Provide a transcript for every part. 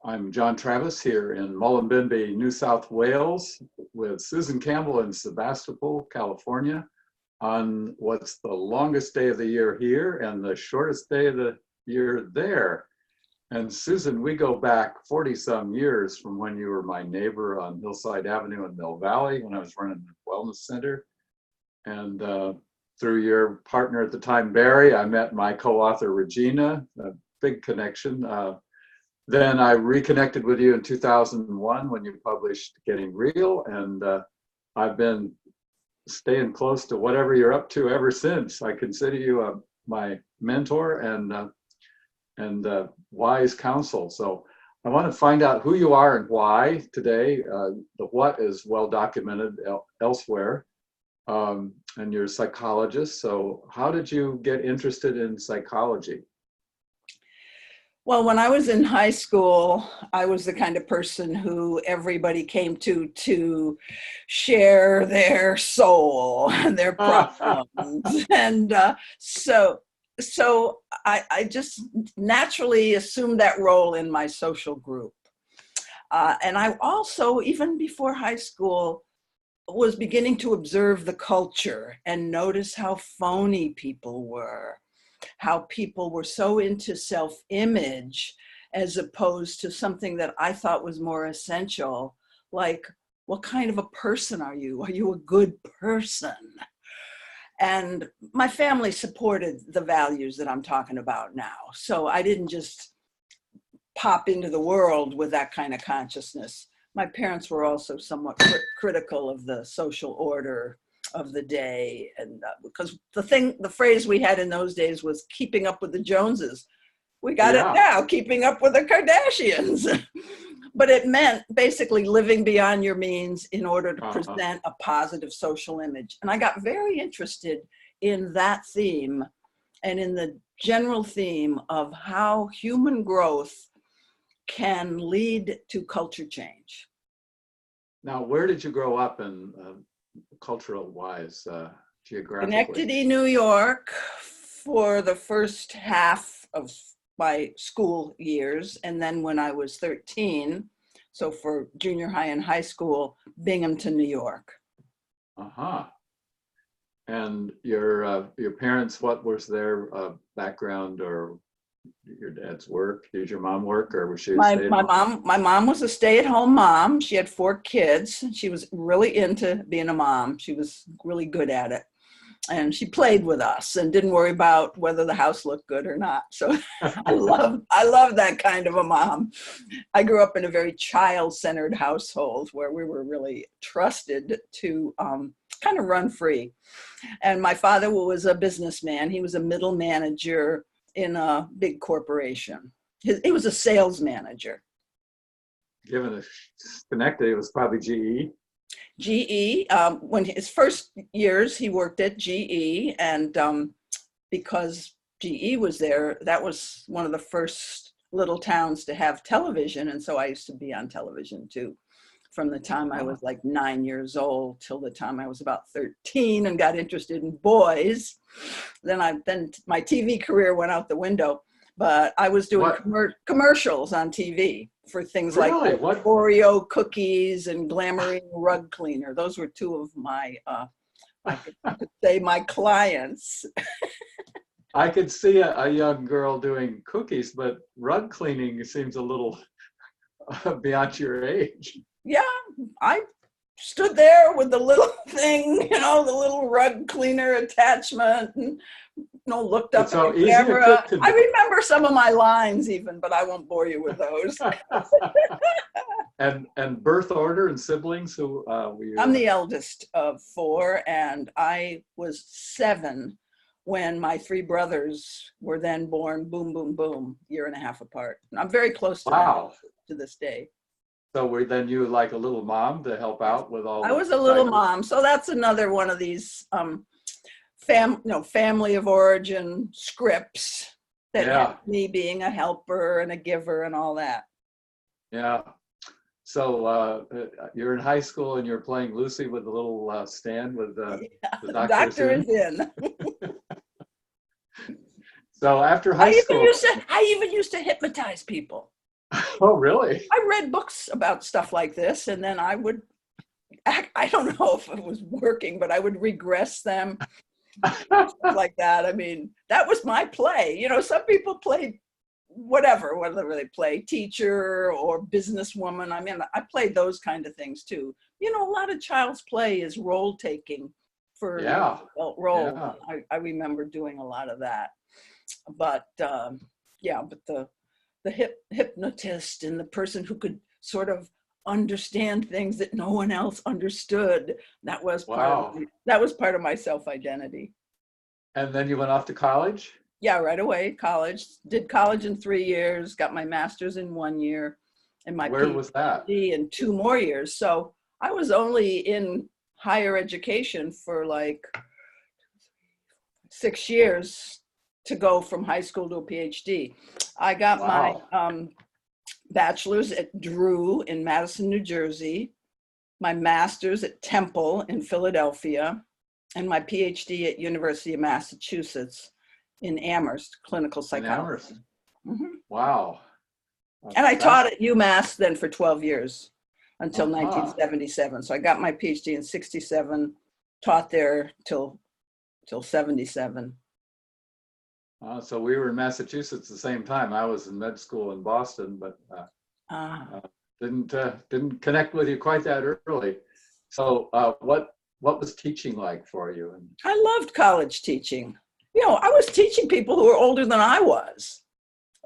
I'm John Travis here in Mullumbimby, New South Wales, with Susan Campbell in Sebastopol, California, on what's the longest day of the year here and the shortest day of the year there. And Susan, we go back 40 some years from when you were my neighbor on Hillside Avenue in Mill Valley when I was running the wellness center. And through your partner at the time, Barry, I met my co-author, Regina, a big connection. Then I reconnected with you in 2001 when you published Getting Real, and I've been staying close to whatever you're up to ever since. I consider you my mentor and wise counsel. So I want to find out who you are and why today. The what is well documented elsewhere, and you're a psychologist. So how did you get interested in psychology? Well, when I was in high school, I was the kind of person who everybody came to share their soul and their problems. And so I just naturally assumed that role in my social group. And I also, even before high school, was beginning to observe the culture and notice how phony people were. How people were so into self-image as opposed to something that I thought was more essential, like, what kind of a person are you? Are you a good person? And my family supported the values that I'm talking about now. So I didn't just pop into the world with that kind of consciousness. My parents were also somewhat critical of the social order of the day, and because the phrase we had in those days was keeping up with the Joneses. We got it now, keeping up with the Kardashians. But it meant basically living beyond your means in order to present a positive social image. And I got very interested in that theme and in the general theme of how human growth can lead to culture change. Now, where did you grow up in cultural wise, geographically? Schenectady, New York for the first half of my school years. And then when I was 13, so for junior high and high school, Binghamton, New York. And your parents, what was their background or your dad's work? Did your mom work, or was she my mom was a stay-at-home mom. She had 4 kids. She was really into being a mom. She was really good at it, and she played with us and didn't worry about whether the house looked good or not. So I love that kind of a mom. I grew up in a very child-centered household where we were really trusted to kind of run free. And my father was a businessman. He was a middle manager in a big corporation. He was a sales manager. Given the Schenectady, it was probably GE. GE, when his first years, he worked at GE, and because GE was there, that was one of the first little towns to have television, and so I used to be on television too, from the time I was like 9 years old till the time I was about 13 and got interested in boys. Then my TV career went out the window, but I was doing commercials on TV for things like Oreo cookies and Glamourine rug cleaner. Those were 2 of my, I could say, my clients. I could see a young girl doing cookies, but rug cleaning seems a little beyond your age. Yeah, I stood there with the little thing, the little rug cleaner attachment, and looked up at the camera. I remember some of my lines even, but I won't bore you with those. And birth order and siblings, who were you? I'm the eldest of 4, and I was 7 when my 3 brothers were then born, boom, boom, boom, year and a half apart. And I'm very close to them to this day. So were then you like a little mom to help out with all? I was a little mom. So that's another one of these family of origin scripts that had me being a helper and a giver and all that. Yeah. So you're in high school and you're playing Lucy with the little stand with the doctor is in. So after high school, I even used to hypnotize people. Oh, really? I read books about stuff like this, and then I would I don't know if it was working, but I would regress them, stuff like that. I mean, that was my play. You know, some people play whatever they play, teacher or businesswoman. I mean, I played those kind of things too. You know, a lot of child's play is role taking for Yeah. adult role. Yeah. I remember doing a lot of that. But yeah, but the hypnotist and the person who could sort of understand things that no one else understood, that was Wow. that was part of my self-identity. And then you went off to college? Yeah, right away, college. Did college in 3 years, got my master's in 1 year, and my Where was that? PhD in 2 more years. So I was only in higher education for like 6 years to go from high school to a PhD. I got Wow. my bachelor's at Drew in Madison, New Jersey, my master's at Temple in Philadelphia, and my PhD at University of Massachusetts in Amherst, clinical In psychology. Amherst. Mhm. Wow. And I taught at UMass then for 12 years until Uh-huh. 1977. So I got my PhD in 67, taught there till 77. So we were in Massachusetts at the same time. I was in med school in Boston, but didn't connect with you quite that early. So what was teaching like for you? I loved college teaching. You know, I was teaching people who were older than I was,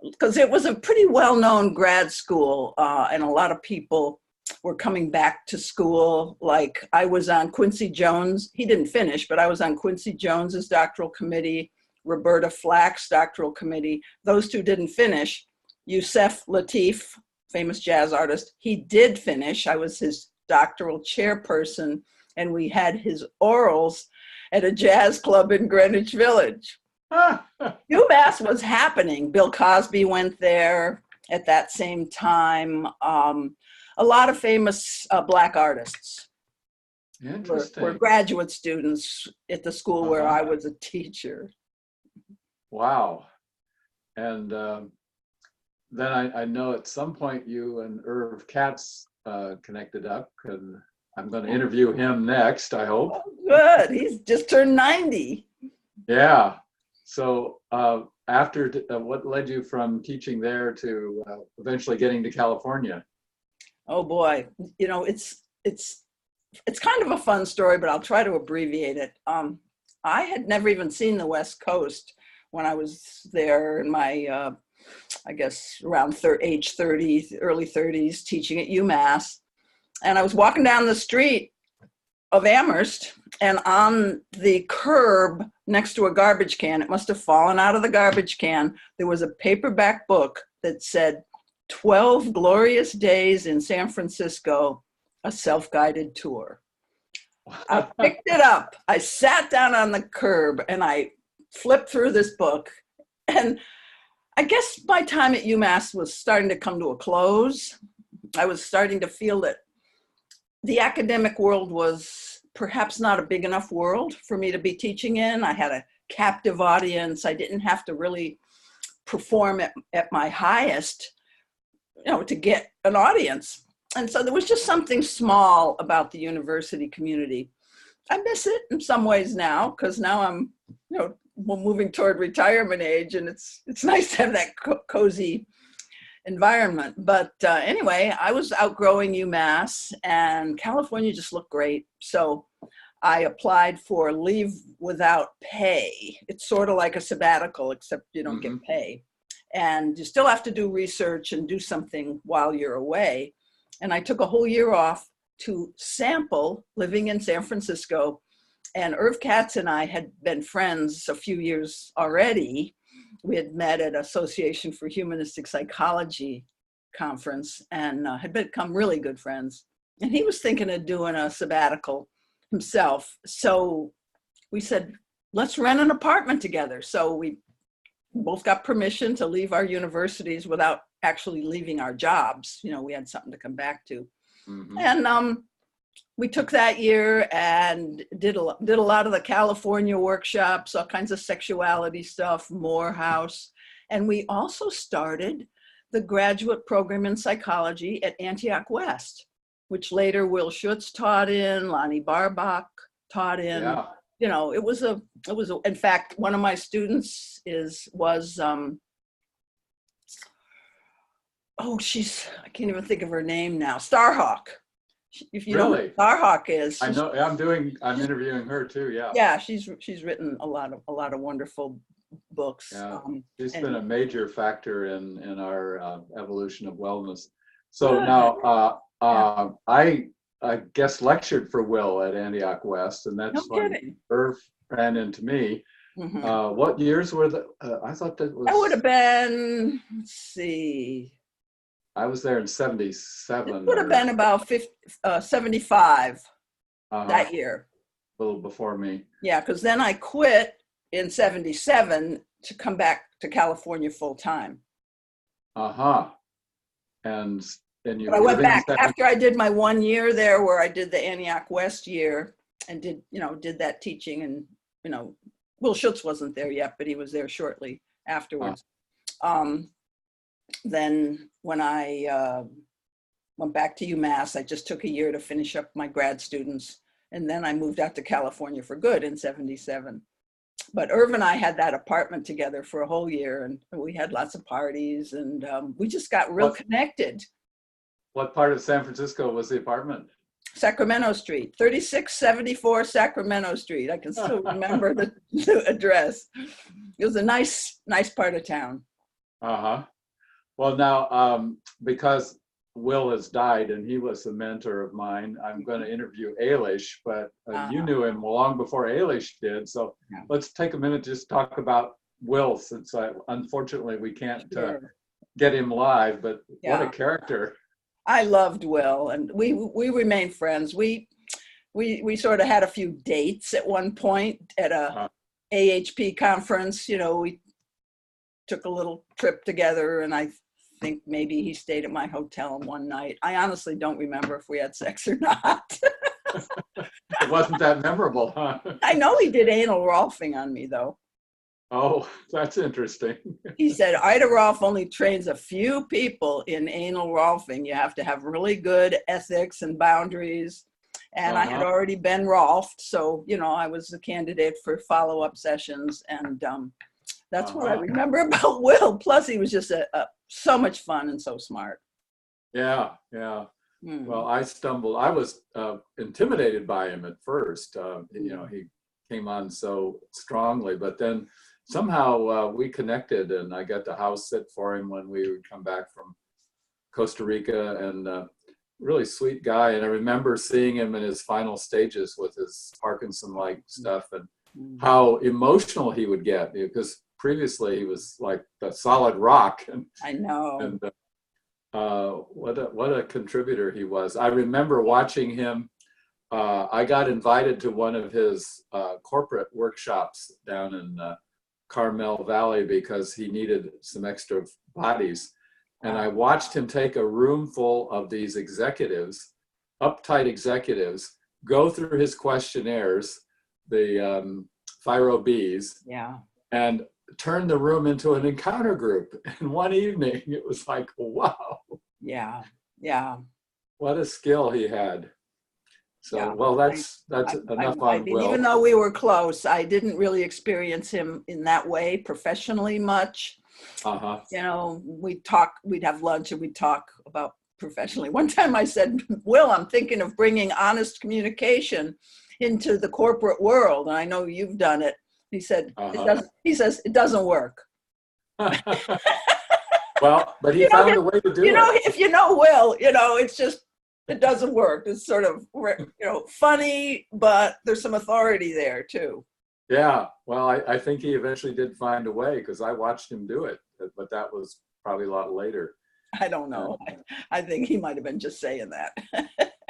because it was a pretty well-known grad school, and a lot of people were coming back to school. Like I was on Quincy Jones. He didn't finish, but I was on Quincy Jones's doctoral committee, Roberta Flack's doctoral committee. Those two didn't finish. Yusef Lateef, famous jazz artist, he did finish. I was his doctoral chairperson, and we had his orals at a jazz club in Greenwich Village. UMass was happening. Bill Cosby went there at that same time. A lot of famous Black artists were graduate students at the school where I was a teacher. Wow. And then I know at some point you and Irv Katz connected up, and I'm going to interview him next, I hope. Oh, good. He's just turned 90. Yeah. So after, what led you from teaching there to eventually getting to California? Oh boy, you know, it's kind of a fun story, but I'll try to abbreviate it. I had never even seen the West Coast when I was there in my, I guess around age 30, early 30s, teaching at UMass. And I was walking down the street of Amherst, and on the curb next to a garbage can, it must have fallen out of the garbage can, there was a paperback book that said 12 Glorious Days in San Francisco, a self-guided tour. I picked it up, I sat down on the curb, and I flipped through this book. And I guess my time at UMass was starting to come to a close. I was starting to feel that the academic world was perhaps not a big enough world for me to be teaching in. I had a captive audience. I didn't have to really perform at my highest, you know, to get an audience. And so there was just something small about the university community. I miss it in some ways now, because now I'm, you know, moving toward retirement age, and it's nice to have that cozy environment. But anyway, I was outgrowing UMass, and California just looked great. So I applied for leave without pay. It's sort of like a sabbatical, except you don't get pay. And you still have to do research and do something while you're away. And I took a whole year off to sample living in San Francisco. And Irv Katz and I had been friends a few years already. We had met at Association for Humanistic Psychology conference, and had become really good friends. And he was thinking of doing a sabbatical himself. So we said, let's rent an apartment together. So we both got permission to leave our universities without actually leaving our jobs. You know, we had something to come back to. And we took that year and did a lot of the California workshops, all kinds of sexuality stuff, Morehouse. And we also started the graduate program in psychology at Antioch West, which later Will Schutz taught in, Lonnie Barbach taught in. Yeah. You know, in fact, one of my students was I can't even think of her name now, Starhawk. If you know Really? who Starhawk is. I know. I'm interviewing her too. Yeah. Yeah, she's written a lot of wonderful books. Yeah. She's been a major factor in our evolution of wellness. So now I guest lectured for Will at Antioch West, and that's when Irv ran into me. Mm-hmm. What years were I thought that would have been, let's see. I was there in 77. It would have been about 75 that year. A little before me. Yeah, because then I quit in 77 to come back to California full time. And you. But I went back after I did my 1 year there, where I did the Antioch West year and did that teaching, and Will Schutz wasn't there yet, but he was there shortly afterwards. Then when I went back to UMass, I just took a year to finish up my grad students. And then I moved out to California for good in 77. But Irv and I had that apartment together for a whole year, and we had lots of parties, and we just got real connected. What part of San Francisco was the apartment? Sacramento Street, 3674 Sacramento Street. I can still remember the address. It was a nice part of town. Well, now, because Will has died and he was a mentor of mine, I'm going to interview Ailish, but you knew him long before Ailish did. So let's take a minute to just talk about Will, since unfortunately we can't get him live, but what a character. I loved Will, and we remained friends. We sort of had a few dates at one point at a AHP conference. We took a little trip together, and I think maybe he stayed at my hotel one night. I honestly don't remember if we had sex or not. It wasn't that memorable, huh? I know he did anal rolfing on me, though. Oh, that's interesting. He said, Ida Rolf only trains a few people in anal rolfing. You have to have really good ethics and boundaries. And I had already been rolfed, so, I was a candidate for follow-up sessions. And that's what I remember about Will. Plus, he was just so much fun and so smart. Yeah. Well, I was intimidated by him at first. He came on so strongly, but then somehow we connected, and I got to house sit for him when we would come back from Costa Rica, and really sweet guy. And I remember seeing him in his final stages with his Parkinson-like stuff, and how emotional he would get, because previously he was like a solid rock. And I know. And what a contributor he was. I remember watching him. I got invited to one of his corporate workshops down in Carmel Valley because he needed some extra bodies. And I watched him take a room full of these executives, uptight executives, go through his questionnaires, the Phiro Bs, and turn the room into an encounter group in one evening. It was like, wow. Yeah. What a skill he had. So, well, that's enough on Will. Even though we were close, I didn't really experience him in that way professionally much. We'd have lunch and we'd talk about professionally. One time I said, Will, I'm thinking of bringing honest communication into the corporate world. And I know you've done it. He said, it doesn't work. Well, but he found a way to do it. If you know Will, it's just, it doesn't work. It's sort of, funny, but there's some authority there too. Yeah. Well, I think he eventually did find a way, because I watched him do it, but that was probably a lot later. I don't know. I think he might have been just saying that.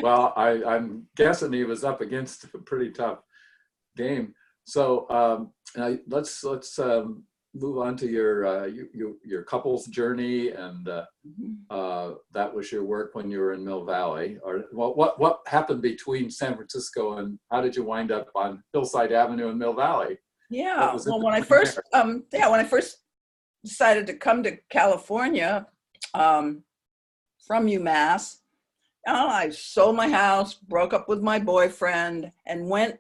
Well, I'm guessing he was up against a pretty tough game. So let's move on to your couple's journey, and that was your work when you were in Mill Valley. Or what happened between San Francisco, and how did you wind up on Hillside Avenue in Mill Valley? Yeah, well, when I first decided to come to California, from UMass. I sold my house, broke up with my boyfriend, and went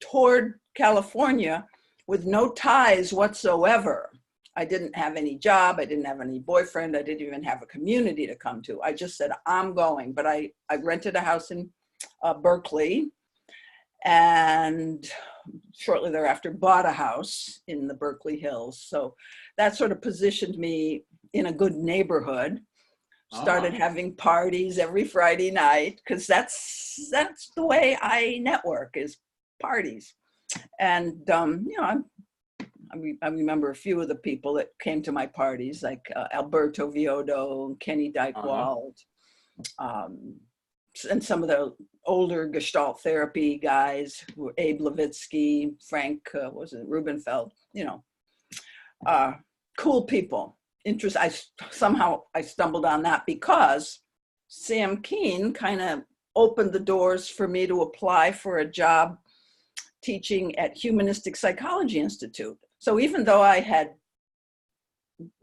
toward California with no ties whatsoever. I didn't have any job. I didn't have any boyfriend. I didn't even have a community to come to. I just said, I'm going. But I rented a house in Berkeley, and shortly thereafter bought a house in the Berkeley Hills. So that sort of positioned me in a good neighborhood. Started having parties every Friday night, because that's the way I network, is parties. And I remember a few of the people that came to my parties, like Alberto Viodo, Kenny Dykewald, and some of the older Gestalt therapy guys, Abe Levitsky, Frank, Rubenfeld, cool people. I stumbled on that because Sam Keen kind of opened the doors for me to apply for a job teaching at Humanistic Psychology Institute. So even though I had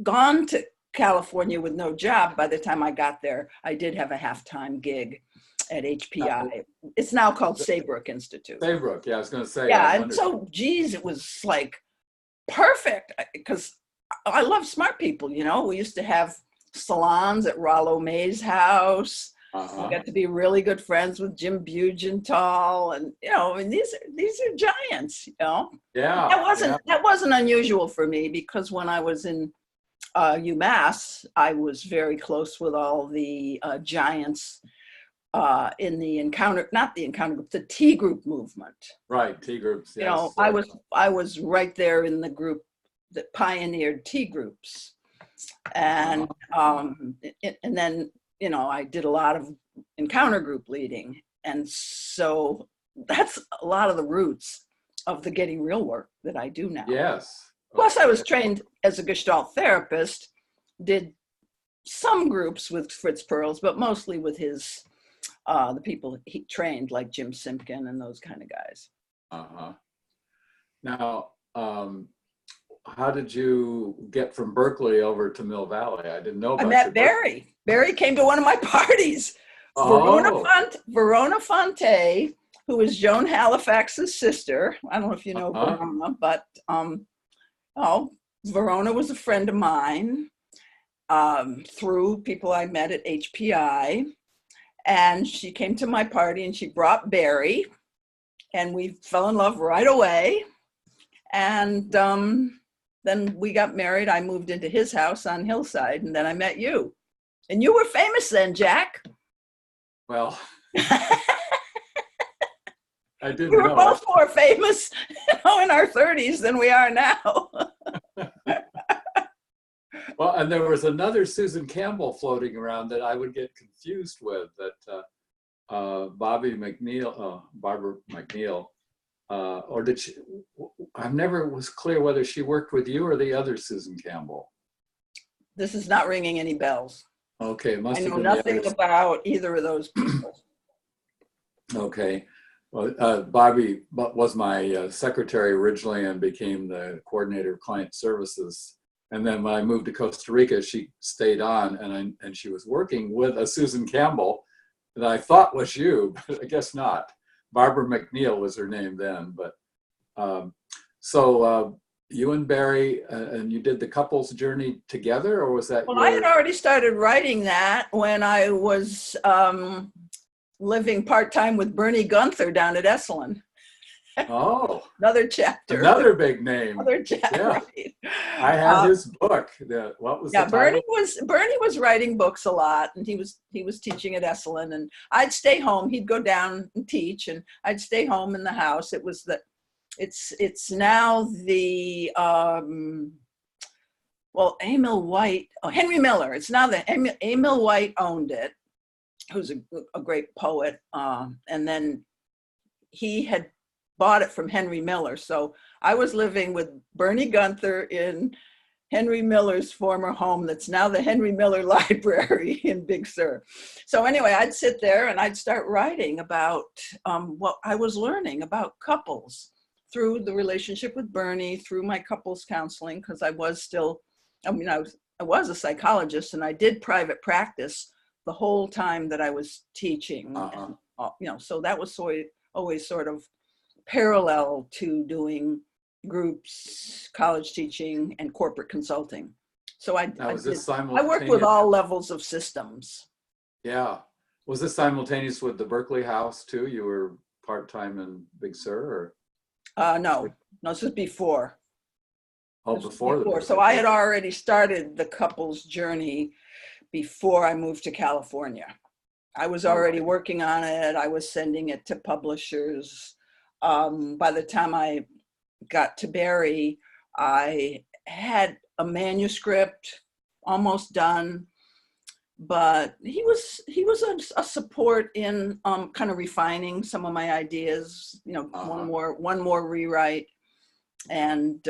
gone to California with no job, by the time I got there, I did have a half-time gig at HPI. It's now called Saybrook Institute. Saybrook, yeah, I was going to say. Yeah, and so, geez, it was like perfect, because I love smart people, We used to have salons at Rollo May's house. I got to be really good friends with Jim Bugenthal, and these are giants, Yeah. That wasn't unusual for me, because when I was in UMass, I was very close with all the giants in the the T group movement. Right, T groups. Yes. I was right there in the group that pioneered T groups, and then I did a lot of encounter group leading, and so that's a lot of the roots of the Getting Real work that I do now. Yes. Plus, I was trained as a Gestalt therapist, did some groups with Fritz Perls, but mostly with the people he trained, like Jim Simpkin and those kind of guys. Now, how did you get from Berkeley over to Mill Valley? I didn't know about. I met Barry. Barry came to one of my parties. Verona Fonte, who is Joan Halifax's sister. I don't know if you know Verona, but Verona was a friend of mine through people I met at HPI. And she came to my party and she brought Barry, and we fell in love right away. And then we got married. I moved into his house on Hillside, and then I met you. And you were famous then, Jack. Well, I didn't we were know. both more famous in our 30s than we are now. Well, and there was another Susan Campbell floating around that I would get confused with, that Barbara McNeil, or did she? I never was clear whether she worked with you or the other Susan Campbell. This is not ringing any bells. Okay, I know nothing about either of those people. Okay, well, Bobby was my secretary originally and became the coordinator of client services. And then when I moved to Costa Rica, she stayed on, and she was working with a Susan Campbell that I thought was you, but I guess not. Barbara McNeil was her name then. But so you and Barry, and you did the couple's journey together, or was that? Well, I had already started writing that when I was living part-time with Bernie Gunther down at Esalen. Oh, another chapter. Another big name. Another chapter. Yeah. Right. I have his book. What was the title? Bernie was writing books a lot, and he was teaching at Esalen, and I'd stay home. He'd go down and teach, and I'd stay home in the house. It's now the Emil White. Oh, Henry Miller. It's now the Emil White owned it, who's a great poet, and then he had bought it from Henry Miller. So I was living with Bernie Gunther in Henry Miller's former home that's now the Henry Miller Library in Big Sur. So anyway, I'd sit there and I'd start writing about what I was learning about couples through the relationship with Bernie, through my couples counseling, because I was I was a psychologist, and I did private practice the whole time that I was teaching. And, so that was always sort of parallel to doing groups, college teaching, and corporate consulting. So I worked with all levels of systems. Yeah. Was this simultaneous with the Berkeley House too? You were part-time in Big Sur, or? No, this was before. Oh, before. So I had already started the couple's journey before I moved to California. I was already working on it. I was sending it to publishers. By the time I got to Barry, I had a manuscript almost done, but he was a support in kind of refining some of my ideas. One more rewrite, and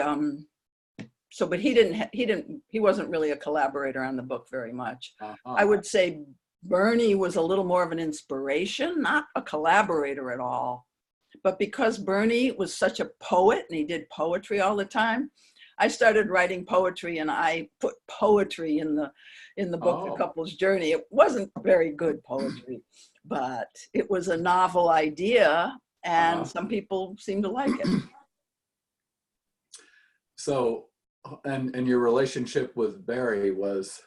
but he wasn't really a collaborator on the book very much. I would say Bernie was a little more of an inspiration, not a collaborator at all. But because Bernie was such a poet and he did poetry all the time, I started writing poetry, and I put poetry in the book, The Couple's Journey. It wasn't very good poetry, but it was a novel idea, and some people seemed to like it. So, and your relationship with Barry was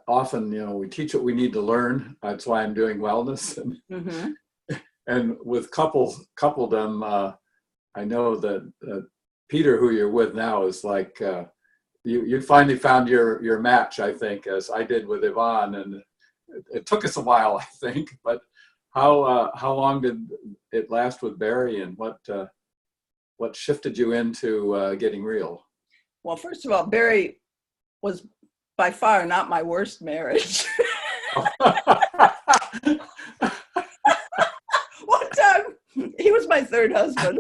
often, we teach what we need to learn. That's why I'm doing wellness. And with coupledom, I know that Peter, who you're with now, is like you finally found your match, I think, as I did with Yvonne, and it took us a while, I think. But how long did it last with Barry, and what shifted you into getting real? Well, first of all, Barry was by far not my worst marriage. One time, he was my third husband.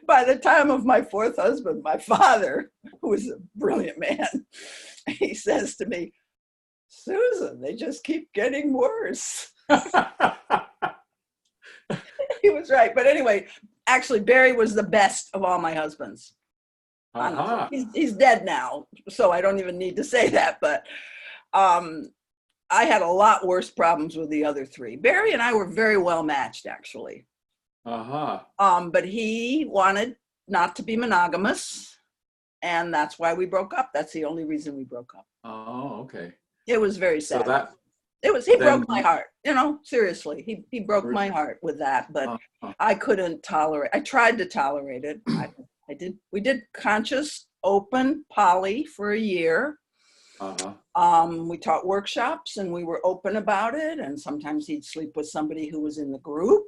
By the time of my fourth husband, my father, who was a brilliant man, he says to me, "Susan, they just keep getting worse." He was right. But anyway, actually, Barry was the best of all my husbands. He's dead now, so I don't even need to say that. But I had a lot worse problems with the other three. Barry and I were very well matched, actually. But he wanted not to be monogamous, and that's why we broke up. That's the only reason we broke up. Oh, okay. It was very sad. He broke my heart. Seriously, he broke my heart with that. But I couldn't tolerate. I tried to tolerate it. I did. We did conscious, open poly for a year. We taught workshops, and we were open about it. And sometimes he'd sleep with somebody who was in the group.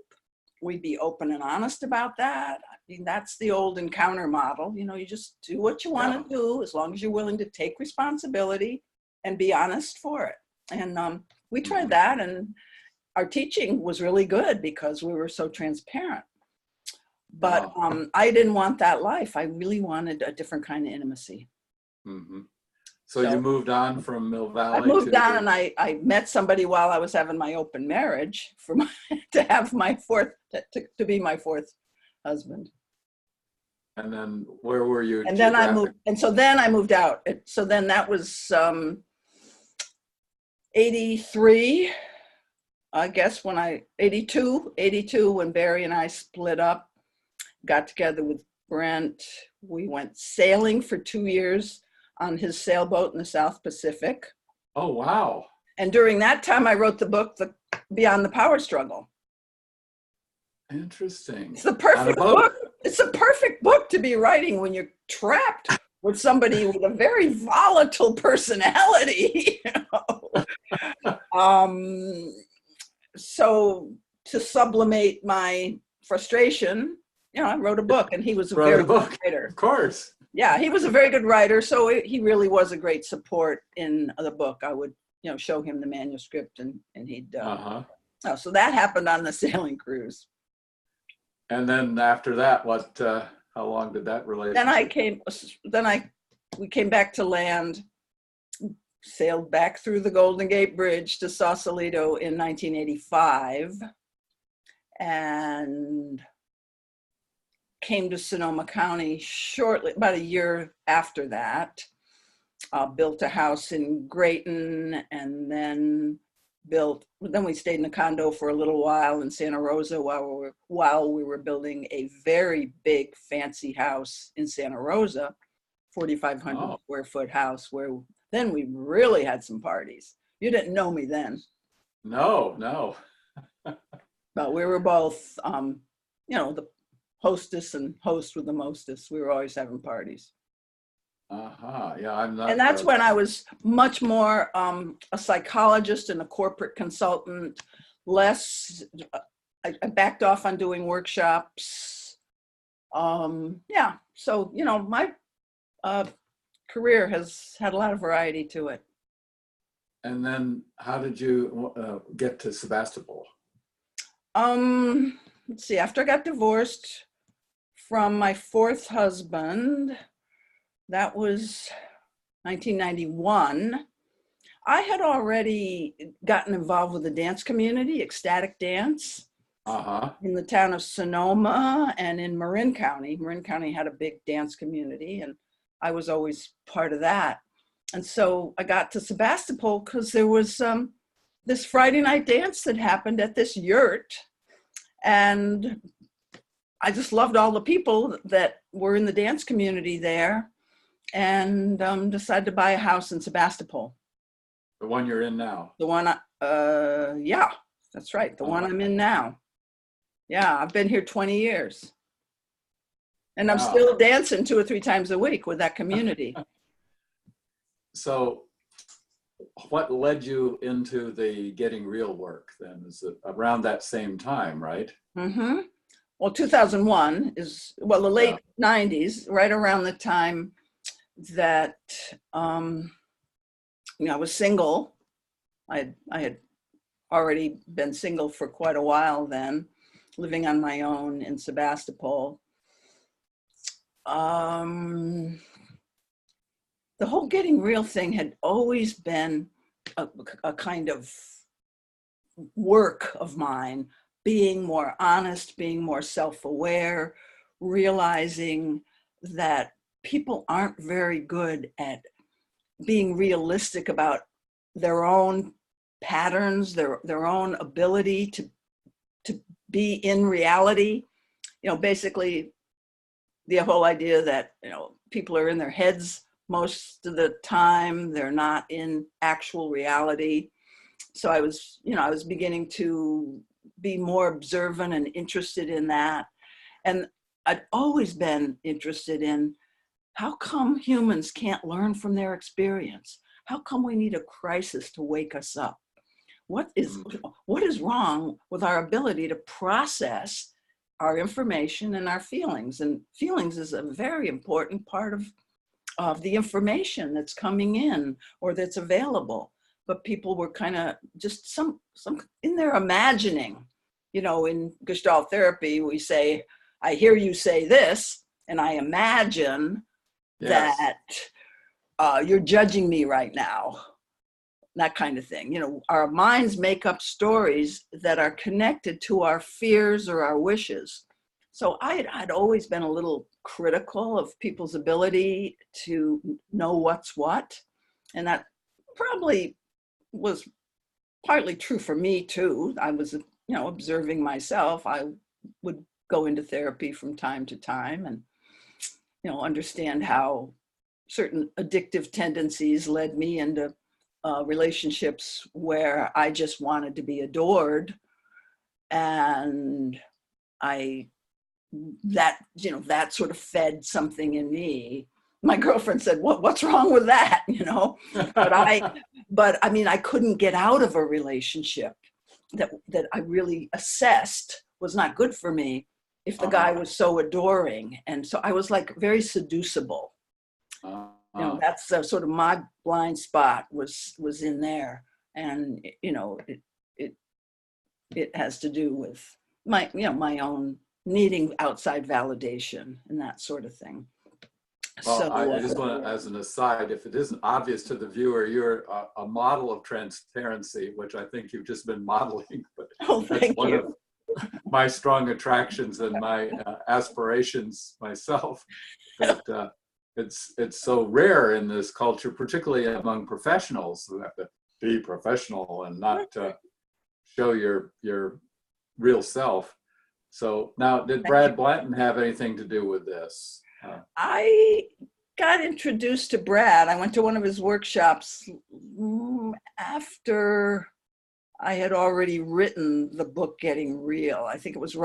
We'd be open and honest about that. I mean, that's the old encounter model. You just do what you want to do, as long as you're willing to take responsibility and be honest for it. And we tried that, and our teaching was really good because we were so transparent. But I didn't want that life. I really wanted a different kind of intimacy. So you moved on from Mill Valley? I moved on, and I met somebody while I was having my open marriage to have my to be my fourth husband. And then where were you? And then I moved, and so then I moved out. So then that was 83, I guess, 82 when Barry and I split up, got together with Brent. We went sailing for 2 years on his sailboat in the South Pacific. Oh, wow. And during that time, I wrote the book, Beyond the Power Struggle. Interesting. It's the perfect book. It's a perfect book to be writing when you're trapped with somebody with a very volatile personality. So to sublimate my frustration, I wrote a book, and he was a very good writer. Of course. Yeah, he was a very good writer, so he really was a great support in the book. I would, show him the manuscript, and he'd. So that happened on the sailing cruise. And then after that, how long did that relationship? We came back to land, sailed back through the Golden Gate Bridge to Sausalito in 1985, and came to Sonoma County shortly, about a year after that. built a house in Grayton, and then we stayed in a condo for a little while in Santa Rosa while we were building a very big fancy house in Santa Rosa, 4,500 square foot house, where then we really had some parties. You didn't know me then. No. But we were both, the hostess and host with the mostest. We were always having parties. Yeah, I'm not. And that's when I was much more a psychologist and a corporate consultant, less, I backed off on doing workshops. Yeah, so, my career has had a lot of variety to it. And then how did you get to Sebastopol? Let's see, after I got divorced from my fourth husband, that was 1991, I had already gotten involved with the dance community, ecstatic dance, in the town of Sonoma and in Marin County. Marin County had a big dance community, and I was always part of that. And so I got to Sebastopol because there was this Friday night dance that happened at this yurt. And I just loved all the people that were in the dance community there, and decided to buy a house in Sebastopol. The one you're in now? The one, yeah, that's right. The one I'm in now. Yeah, I've been here 20 years. And I'm still dancing 2 or 3 times a week with that community. So what led you into the getting real work then? Is it around that same time, right? Mm-hmm. Well, 2001 is, the late 90s, right around the time that, I was single. I had already been single for quite a while then, living on my own in Sebastopol. The whole getting real thing had always been a kind of work of mine, being more honest, being more self-aware, realizing that people aren't very good at being realistic about their own patterns, their own ability to be in reality. Basically the whole idea that, people are in their heads most of the time, they're not in actual reality. So I was beginning to be more observant and interested in that. And I'd always been interested in how come humans can't learn from their experience? How come we need a crisis to wake us up? What is wrong with our ability to process our information and our feelings? And feelings is a very important part of the information that's coming in or that's available. But people were kind of just some in their imagining. In Gestalt therapy, we say, I hear you say this, and I imagine that you're judging me right now. That kind of thing. Our minds make up stories that are connected to our fears or our wishes. So I'd always been a little critical of people's ability to know what's what. And that probably was partly true for me too. I was, observing myself. I would go into therapy from time to time and, understand how certain addictive tendencies led me into relationships where I just wanted to be adored. And that sort of fed something in me. My girlfriend said, what's wrong with that? But I couldn't get out of a relationship that I really assessed was not good for me if the guy was so adoring. And so I was like very seducible. That's sort of my blind spot was in there. And, it has to do with my own needing outside validation and that sort of thing. Well, So I just want to, as an aside, if it isn't obvious to the viewer, you're a model of transparency, which I think you've just been modeling. But that's one of my strong attractions and my aspirations myself. That it's so rare in this culture, particularly among professionals who have to be professional and not show your real self. So now, did Brad Blanton have anything to do with this? I got introduced to Brad. I went to one of his workshops after I had already written the book Getting Real. I think it was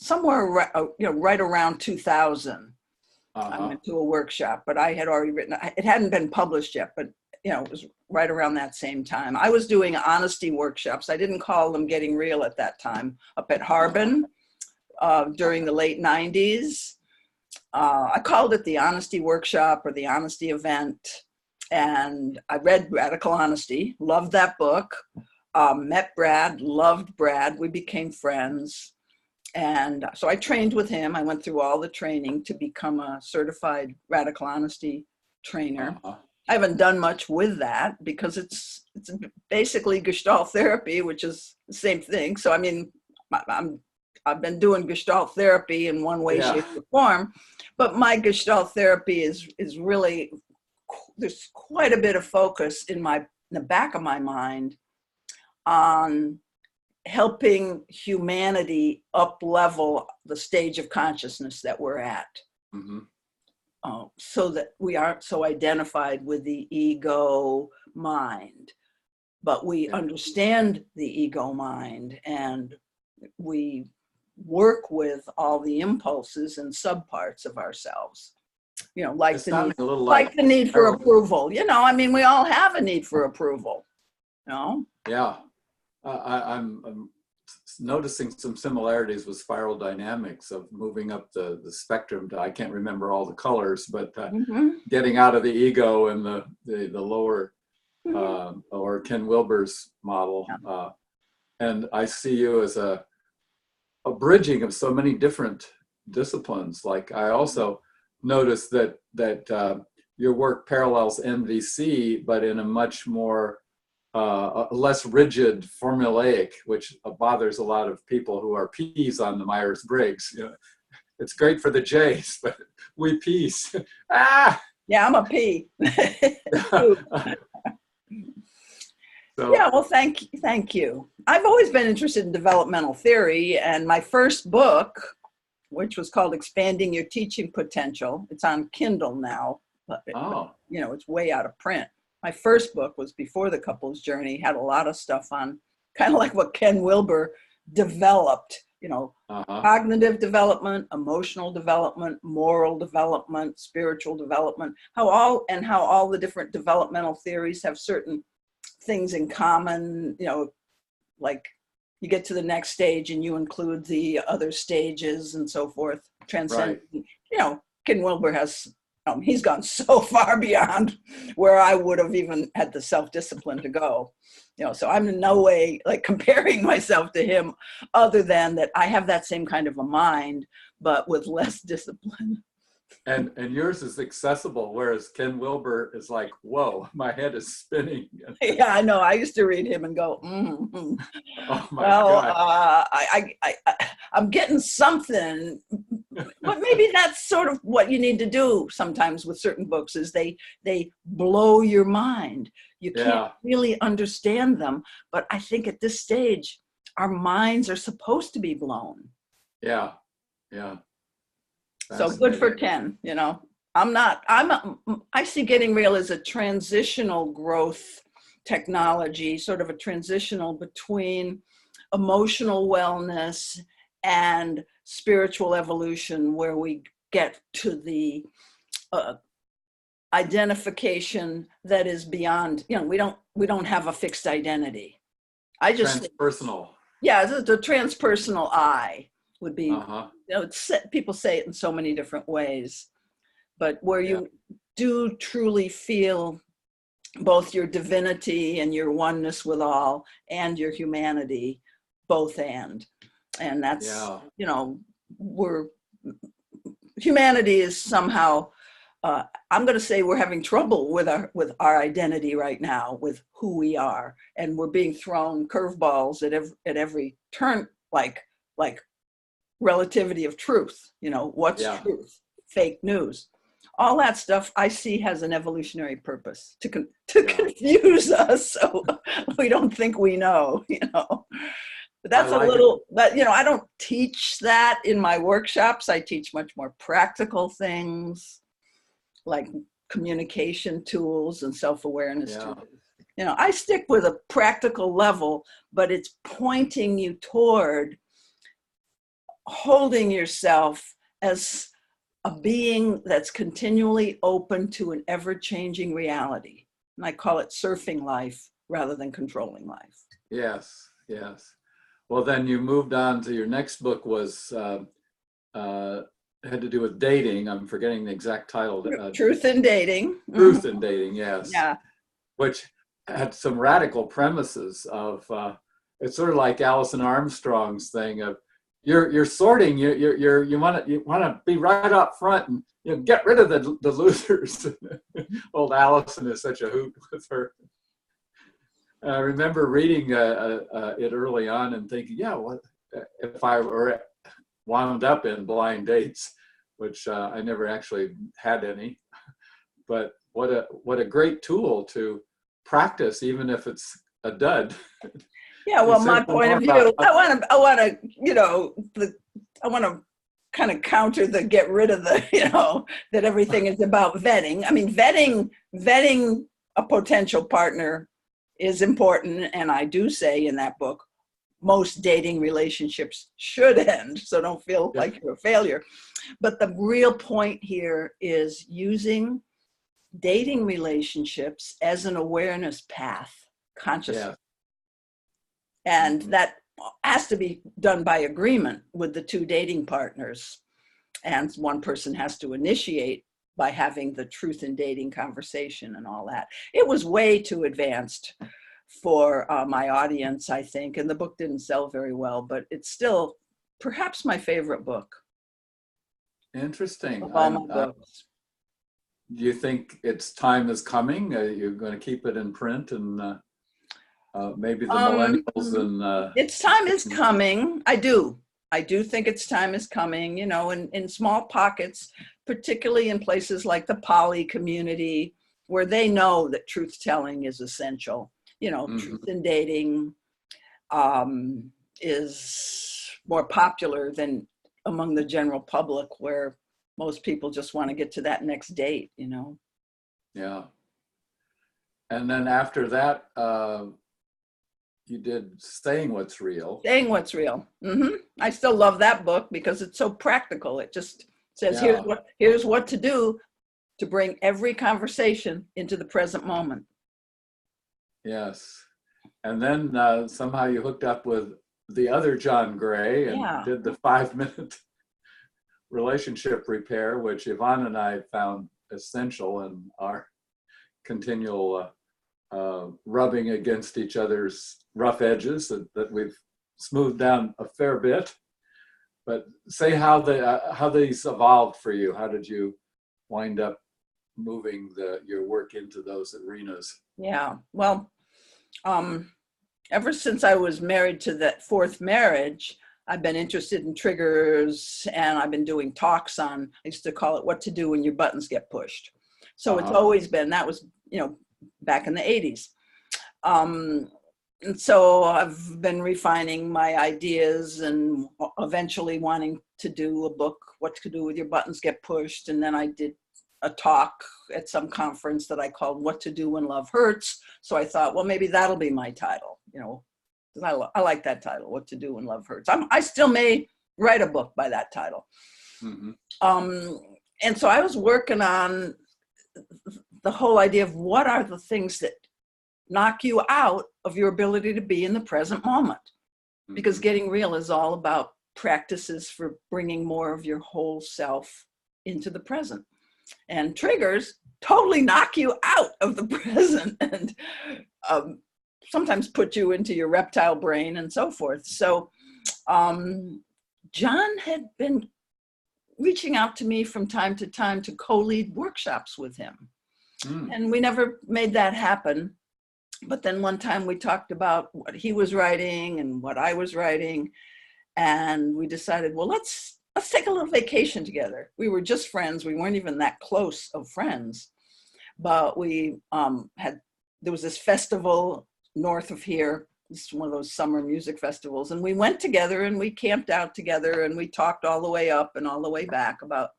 somewhere right around 2000. I went to a workshop, but I had already written. It hadn't been published yet, but it was right around that same time. I was doing honesty workshops. I didn't call them Getting Real at that time. Up at Harbin during the late 90s. I called it the Honesty Workshop or the Honesty Event. And I read Radical Honesty, loved that book, met Brad, loved Brad. We became friends. And so I trained with him. I went through all the training to become a certified Radical Honesty trainer. I haven't done much with that because it's basically Gestalt therapy, which is the same thing. So, I mean, I've been doing Gestalt therapy in one way, shape, or form, but my Gestalt therapy is really, there's quite a bit of focus in the back of my mind on helping humanity up-level the stage of consciousness that we're at. Mm-hmm. So that we aren't so identified with the ego mind, but we understand the ego mind and we work with all the impulses and subparts of ourselves. Like the need for approval. I mean, we all have a need for approval. Yeah. I'm noticing some similarities with spiral dynamics of moving up the spectrum to, I can't remember all the colors, but getting out of the ego and the lower, or Ken Wilber's model. And I see you as a bridging of so many different disciplines. Like I also noticed that your work parallels NVC, but in a much more less rigid, formulaic, which bothers a lot of people who are P's on the Myers-Briggs. It's great for the J's, but we P's. Yeah, I'm a P. So, yeah, well, thank you. I've always been interested in developmental theory, and my first book, which was called Expanding Your Teaching Potential, it's on Kindle now, but it's way out of print. My first book was Before the Couple's Journey, had a lot of stuff on kind of like what Ken Wilber developed, cognitive development, emotional development, moral development, spiritual development, how all the different developmental theories have certain things in common, like you get to the next stage and you include the other stages and so forth, transcend, Ken Wilber has, he's gone so far beyond where I would have even had the self-discipline to go, so I'm in no way like comparing myself to him other than that I have that same kind of a mind, but with less discipline. And yours is accessible, whereas Ken Wilber is like, whoa, my head is spinning. Yeah, I know. I used to read him and go, Oh my God. I'm getting something, but maybe that's sort of what you need to do sometimes with certain books is they blow your mind. You can't really understand them, but I think at this stage, our minds are supposed to be blown. Yeah. So good for Ken, I see Getting Real as a transitional growth technology, sort of a transitional between emotional wellness and spiritual evolution, where we get to the identification that is beyond, we don't have a fixed identity. Transpersonal. The transpersonal I would be, people say it in so many different ways, but where you do truly feel both your divinity and your oneness with all and your humanity, both and that's, humanity is somehow, I'm going to say we're having trouble with our identity right now, with who we are, and we're being thrown curveballs at every turn, like relativity of truth, what's Yeah. truth, fake news. All that stuff I see has an evolutionary purpose to Yeah. confuse us so we don't think we know, But that's I like but I don't teach that in my workshops. I teach much more practical things like communication tools and self-awareness Yeah. tools. I stick with a practical level, but it's pointing you toward holding yourself as a being that's continually open to an ever-changing reality. And I call it surfing life rather than controlling life. Yes, yes. Well, then you moved on to your next book was had to do with dating. I'm forgetting the exact title. Truth in Dating. Truth in Dating, yes. Yeah. Which had some radical premises of it's sort of like Alison Armstrong's thing of you're sorting you want to be right up front and get rid of the losers. Old Alison is such a hoot with her. I remember reading it early on and thinking, yeah, what if I were wound up in blind dates, which I never actually had any, but what a great tool to practice, even if it's a dud. Yeah, well, my point of view, I want to kind of counter the get rid of the, that everything is about vetting. I mean, vetting a potential partner is important. And I do say in that book, most dating relationships should end. So don't feel like you're a failure. But the real point here is using dating relationships as an awareness path, consciously. Yeah. And that has to be done by agreement with the two dating partners. And one person has to initiate by having the truth in dating conversation and all that. It was way too advanced for my audience, I think. And the book didn't sell very well, but it's still perhaps my favorite book. Interesting. Of all my books. Do you think its time is coming? You're going to keep it in print and maybe the millennials and its time is coming. I do think its time is coming, in small pockets, particularly in places like the poly community, where they know that truth telling is essential. Truth in dating is more popular than among the general public, where most people just want to get to that next date, Yeah. And then after that, you did Saying What's Real. Saying What's Real. Mm-hmm. I still love that book because it's so practical. It just says, here's what to do to bring every conversation into the present moment. Yes. And then somehow you hooked up with the other John Gray and did the 5-minute relationship repair, which Yvonne and I found essential in our continual rubbing against each other's rough edges that we've smoothed down a fair bit. But say how these evolved for you. How did you wind up moving your work into those arenas? Yeah, well, ever since I was married to that fourth marriage, I've been interested in triggers, and I've been doing talks on, I used to call it what to do when your buttons get pushed. So it's always been, that was, back in the 80s. And so I've been refining my ideas and eventually wanting to do a book, What to Do With Your Buttons Get Pushed. And then I did a talk at some conference that I called What to Do When Love Hurts. So I thought, well, maybe that'll be my title, because I like that title, What to Do When Love Hurts. I still may write a book by that title. Mm-hmm. And so I was working on the whole idea of what are the things that knock you out of your ability to be in the present moment. Because getting real is all about practices for bringing more of your whole self into the present. And triggers totally knock you out of the present and sometimes put you into your reptile brain and so forth. So John had been reaching out to me from time to time to co-lead workshops with him. And we never made that happen. But then one time we talked about what he was writing and what I was writing. And we decided, well, let's take a little vacation together. We were just friends. We weren't even that close of friends, but we there was this festival north of here. This is one of those summer music festivals. And we went together and we camped out together and we talked all the way up and all the way back about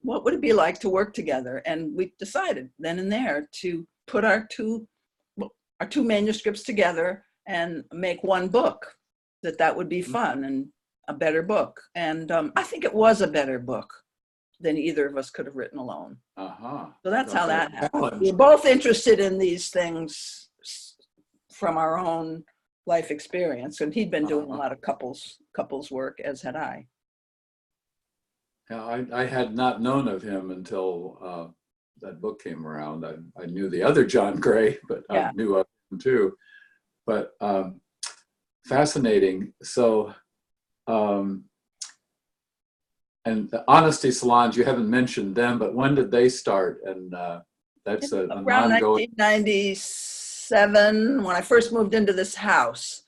what would it be like to work together. And we decided then and there to put our two manuscripts together and make one book, that would be fun and a better book. And I think it was a better book than either of us could have written alone. So that's how that happened. We're both interested in these things from our own life experience. And he'd been doing a lot of couples work, as had I. Yeah, I had not known of him until that book came around. I knew the other John Gray, but I knew of him too. But fascinating. So, and the Honesty Salons, you haven't mentioned them, but when did they start? And that's an around ongoing... 1997, when I first moved into this house.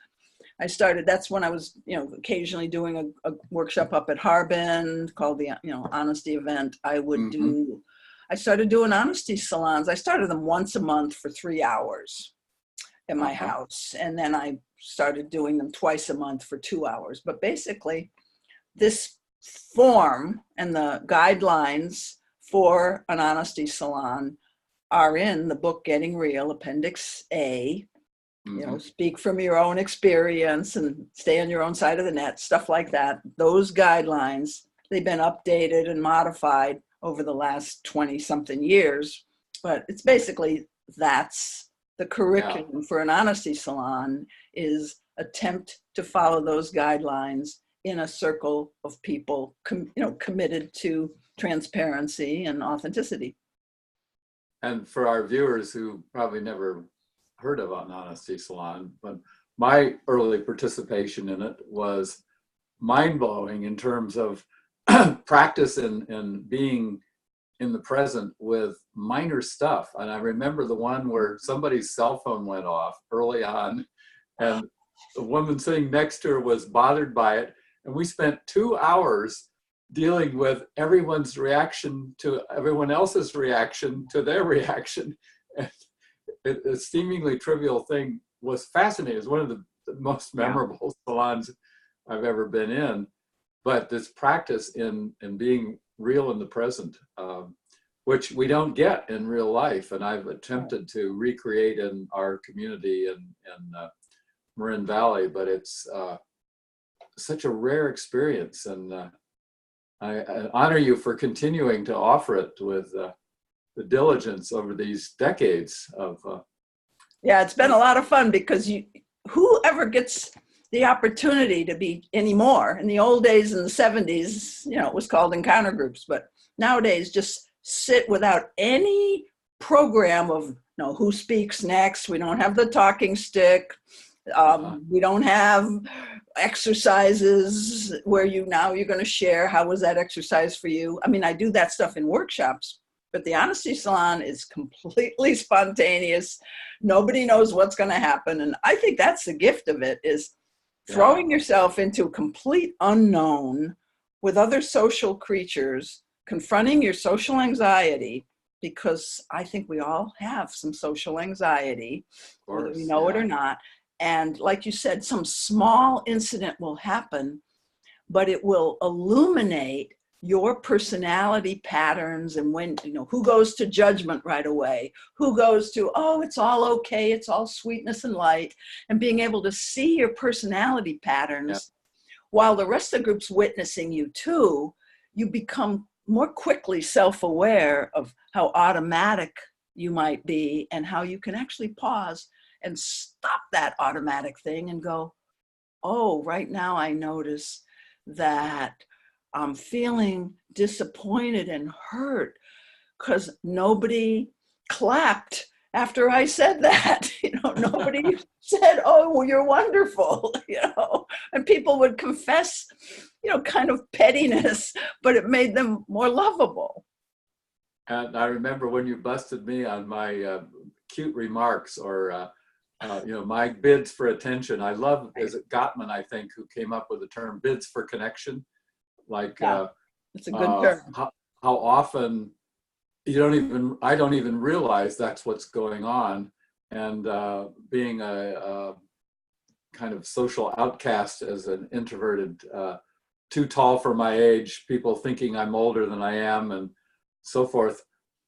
I started, that's when I was, occasionally doing a workshop up at Harbin called the, Honesty Event. I would I started doing honesty salons. I started them once a month for 3 hours in my house. And then I started doing them twice a month for 2 hours. But basically, this form and the guidelines for an honesty salon are in the book Getting Real, Appendix A. Speak from your own experience and stay on your own side of the net, stuff like that. Those guidelines, they've been updated and modified over the last 20 something years, but it's basically, that's the curriculum for an honesty salon, is attempt to follow those guidelines in a circle of people, committed to transparency and authenticity. And for our viewers who probably never heard of an honesty salon, but my early participation in it was mind-blowing in terms of practice in being in the present with minor stuff. And I remember the one where somebody's cell phone went off early on, and the woman sitting next to her was bothered by it. And we spent 2 hours dealing with everyone's reaction to everyone else's reaction to their reaction. And a seemingly trivial thing was fascinating. It was one of the most memorable salons I've ever been in. But this practice in being real in the present, which we don't get in real life. And I've attempted to recreate in our community in Marin Valley, but it's such a rare experience. And I honor you for continuing to offer it with the diligence over these decades of it's been a lot of fun, because whoever gets the opportunity to be anymore. In the old days, in the 70s, it was called encounter groups, but nowadays just sit without any program of who speaks next. We don't have the talking stick. We don't have exercises where you're going to share, how was that exercise for you? I mean, I do that stuff in workshops, but the Honesty Salon is completely spontaneous. Nobody knows what's going to happen. And I think that's the gift of it, is throwing yourself into a complete unknown with other social creatures, confronting your social anxiety, because I think we all have some social anxiety, whether we know it or not. And like you said, some small incident will happen, but it will illuminate your personality patterns, and when, who goes to judgment right away, who goes to, oh, it's all okay, it's all sweetness and light, and being able to see your personality patterns while the rest of the group's witnessing you too, you become more quickly self-aware of how automatic you might be, and how you can actually pause and stop that automatic thing and go, oh, right now I notice that I'm feeling disappointed and hurt because nobody clapped after I said that. Nobody said, oh, well, you're wonderful, and people would confess, kind of pettiness, but it made them more lovable. And I remember when you busted me on my cute remarks or my bids for attention. I love, is it Gottman, I think, who came up with the term bids for connection? Like, Yeah, it's a good term. how often I don't even realize that's what's going on. And being a kind of social outcast as an introverted, too tall for my age, people thinking I'm older than I am and so forth,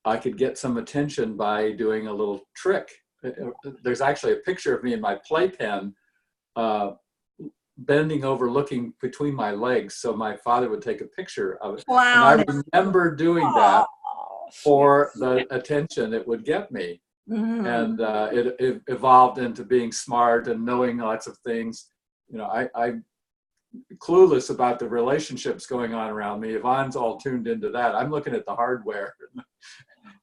I could get some attention by doing a little trick. There's actually a picture of me in my playpen bending over looking between my legs so my father would take a picture of it. Clown. And I remember doing that for the attention it would get me. Mm-hmm. And it evolved into being smart and knowing lots of things. I'm clueless about the relationships going on around me. Yvonne's all tuned into that. I'm looking at the hardware.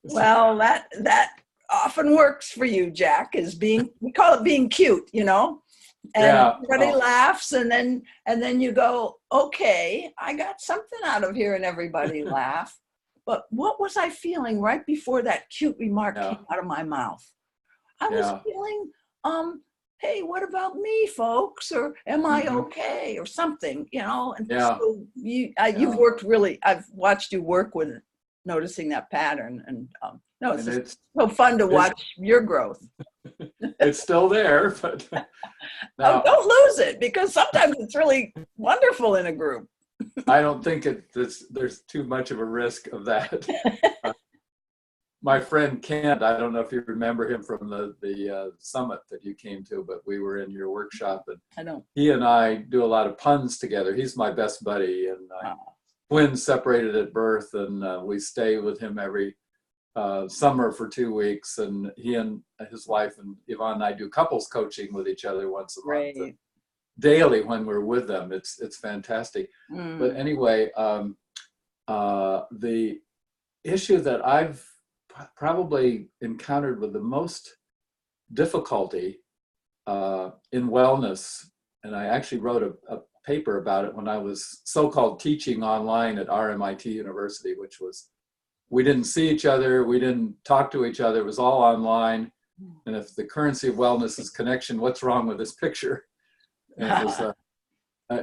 Well, that often works for you, Jack, we call it being cute, and yeah. everybody laughs, and then you go, okay, I got something out of here, and everybody laugh. But what was I feeling right before that cute remark came out of my mouth? I was feeling, hey, what about me, folks? Or am I okay? Or something, And so you've worked I've watched you work with it, noticing that pattern. And it's so fun to watch your growth. It's still there, but don't lose it, because sometimes it's really wonderful in a group. I don't think there's too much of a risk of that. My friend Kent, I don't know if you remember him from the summit that you came to, but we were in your workshop, and I don't. He and I do a lot of puns together. He's my best buddy, and twins separated at birth, and we stay with him every summer for 2 weeks, and he and his wife and Yvonne and I do couples coaching with each other once a month. Right. Daily when we're with them. It's fantastic. But anyway, the issue that I've probably encountered with the most difficulty in wellness, and I actually wrote a paper about it when I was so-called teaching online at RMIT University, which was, we didn't see each other, we didn't talk to each other, it was all online. And if the currency of wellness is connection, what's wrong with this picture? It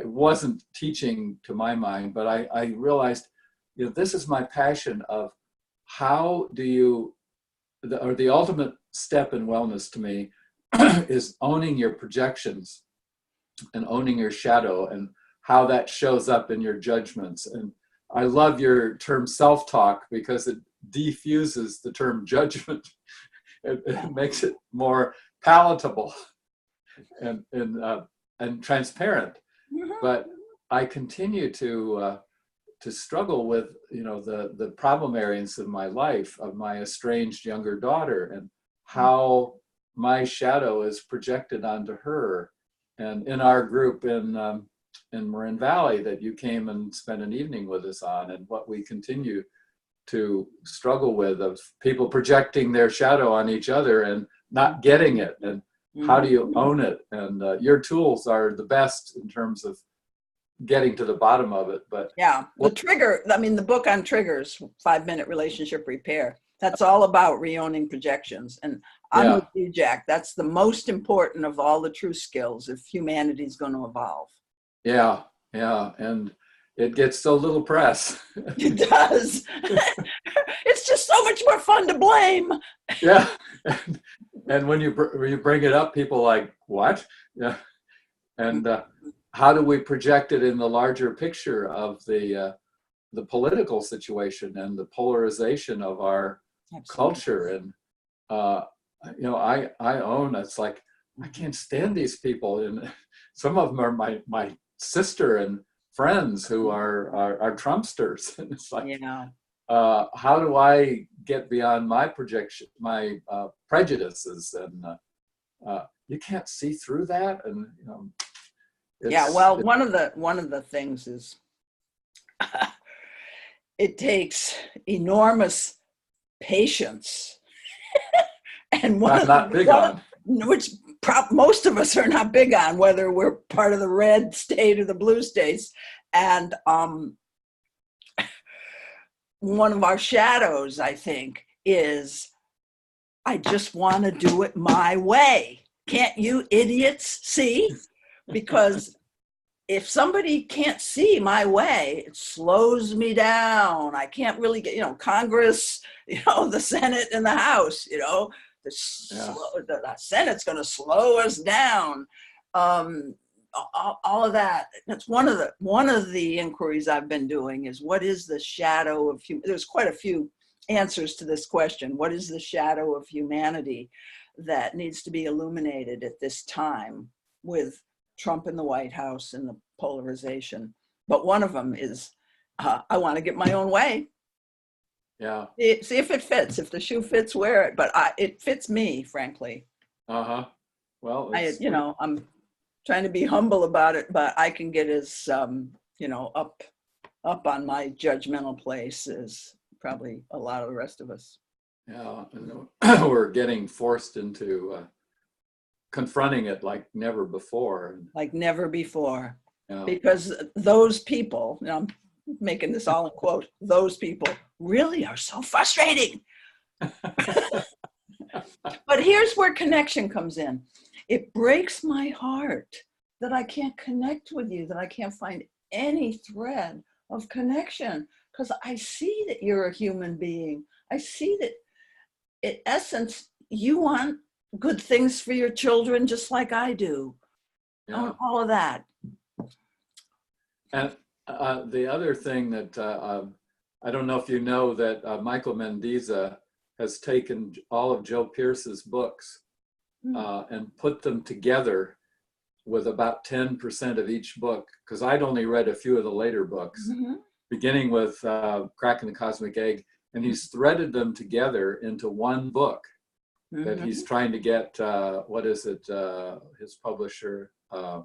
wasn't teaching to my mind, but I realized, this is my passion of how do you, the ultimate step in wellness to me is owning your projections and owning your shadow and how that shows up in your judgments. And I love your term self-talk because it defuses the term judgment. It makes it more palatable and transparent. But I continue to struggle with the problem areas of my life, of my estranged younger daughter, and how my shadow is projected onto her. And in our group in Marin Valley that you came and spent an evening with us on, and what we continue to struggle with, of people projecting their shadow on each other and not getting it, and how do you own it? And your tools are the best in terms of getting to the bottom of it. But the book on triggers, 5-Minute Relationship Repair, that's all about reowning projections. And I'm with you, Jack. That's the most important of all the true skills if humanity is going to evolve. Yeah. And it gets so little press. It does. It's just so much more fun to blame. Yeah. And when you bring it up, people are like, what? Yeah. And how do we project it in the larger picture of the political situation and the polarization of our culture? And I own, it's like, I can't stand these people, and some of them are my sister and friends who are Trumpsters. And it's like, how do I get beyond my projection, my prejudices? And you can't see through that. And one of the things is it takes enormous patience, and which most of us are not big on, whether we're part of the red state or the blue states. And one of our shadows, I think, is I just want to do it my way. can't you idiots see? Because if somebody can't see my way, it slows me down. I can't really get, Congress, the Senate and the House, the Senate's going to slow us down. All of that. That's one of the inquiries I've been doing is what is the shadow of there's quite a few answers to this question. What is the shadow of humanity that needs to be illuminated at this time with Trump in the White House and the polarization? But one of them is I want to get my own way. Yeah. See if it fits. If the shoe fits, wear it. But it fits me, frankly. Well, I'm trying to be humble about it, but I can get as up on my judgmental place as probably a lot of the rest of us. Yeah, we're getting forced into confronting it like never before. Like never before. Yeah. Because those people, I'm making this all in quote, those people really are so frustrating. But here's where connection comes in. It breaks my heart that I can't connect with you, that I can't find any thread of connection, because I see that you're a human being. I see that, in essence, you want good things for your children just like I do. Yeah. All of that. And the other thing that I don't know if you know that Michael Mendiza has taken all of Joe Pierce's books and put them together with about 10% of each book, because I'd only read a few of the later books, beginning with Cracking the Cosmic Egg, and he's threaded them together into one book that he's trying to get, his publisher, the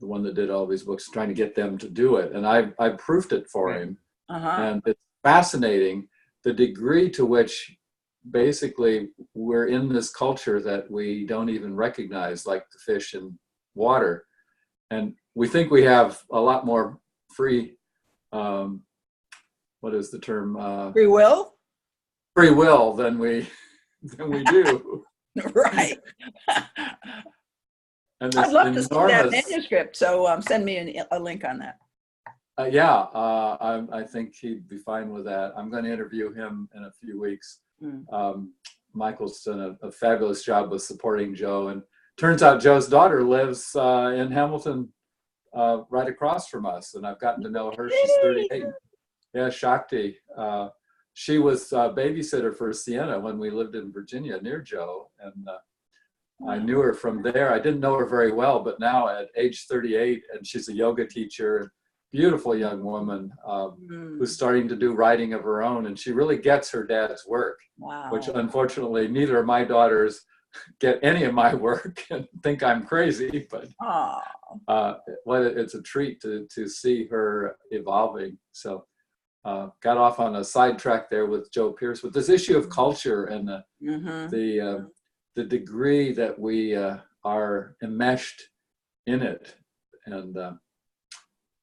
one that did all these books, trying to get them to do it. And I proofed it for him. And it's fascinating the degree to which basically we're in this culture that we don't even recognize, like the fish in water. And we think we have a lot more free, what is the term? Free will? Free will than we do. Right. And I'd love to see that manuscript, so send me a link on that. I think he'd be fine with that. I'm going to interview him in a few weeks. Michael's done a fabulous job with supporting Joe, and turns out Joe's daughter lives in Hamilton, right across from us, and I've gotten to know her. She's 38. Yeah, Shakti. She was babysitter for Sienna when we lived in Virginia near Joe, and I knew her from there. I didn't know her very well, but now at age 38, and she's a yoga teacher, beautiful young woman who's starting to do writing of her own, and she really gets her dad's work, which unfortunately neither of my daughters get any of my work and think I'm crazy, but it's a treat to see her evolving. So got off on a sidetrack there with Joe Pierce with this issue of culture and the degree that we are enmeshed in it. And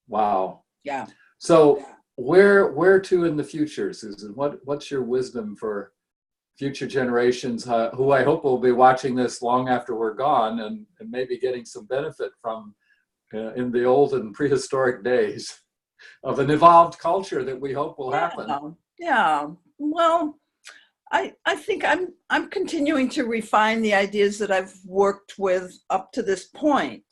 wow. Yeah. So where to in the future, Susan? What's your wisdom for future generations who I hope will be watching this long after we're gone and maybe getting some benefit from in the old and prehistoric days of an evolved culture that we hope will happen? Yeah. Well, I think I'm continuing to refine the ideas that I've worked with up to this point.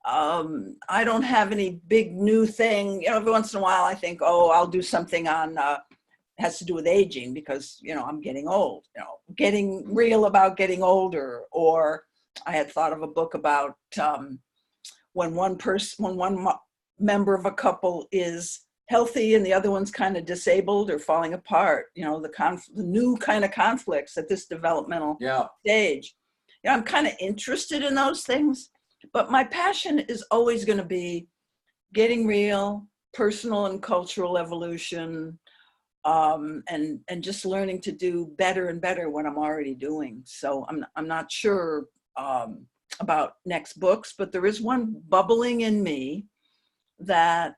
I don't have any big new thing. Every once in a while I think, I'll do something on has to do with aging because I'm getting old. Getting real about getting older. Or I had thought of a book about when one member of a couple is healthy and the other one's kind of disabled or falling apart, the new kind of conflicts at this developmental stage. I'm kind of interested in those things, but my passion is always going to be getting real, personal and cultural evolution, and just learning to do better and better what I'm already doing. So I'm not sure about next books, but there is one bubbling in me that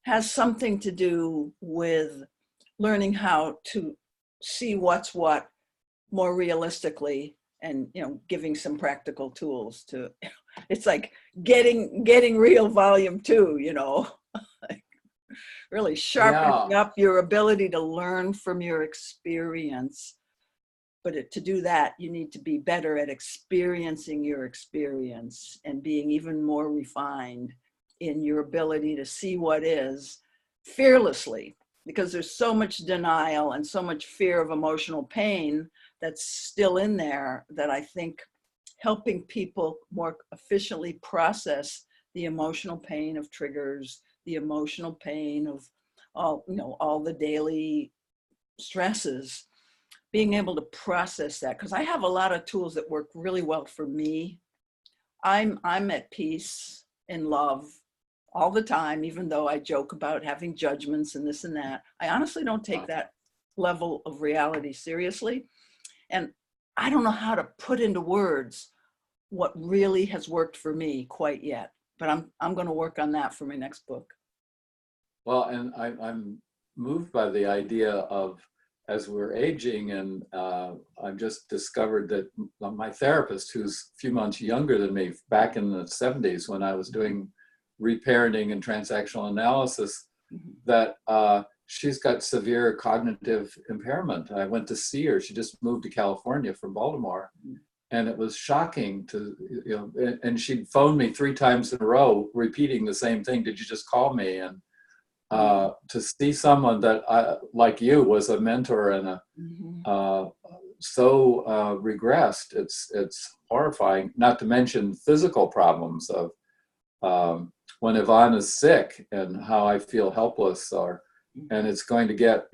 has something to do with learning how to see what's what more realistically and, giving some practical tools to, it's like getting real volume 2, like really sharpening up your ability to learn from your experience. But to do that, you need to be better at experiencing your experience and being even more refined in your ability to see what is fearlessly, because there's so much denial and so much fear of emotional pain that's still in there, that I think helping people more efficiently process the emotional pain of triggers, the emotional pain of all the daily stresses, being able to process that, because I have a lot of tools that work really well for me. I'm at peace in love all the time, even though I joke about having judgments and this and that. I honestly don't take that level of reality seriously. And I don't know how to put into words what really has worked for me quite yet, but I'm going to work on that for my next book. Well, and I'm moved by the idea of, as we're aging, and I've just discovered that my therapist, who's a few months younger than me, back in the 70s when I was doing reparenting and transactional analysis, that she's got severe cognitive impairment. I went to see her. She just moved to California from Baltimore. And it was shocking to, and she'd phoned me 3 times in a row, repeating the same thing. Did you just call me? And to see someone that like you was a mentor and so regressed, it's horrifying. Not to mention physical problems of when Yvonne is sick and how I feel helpless, and it's going to get,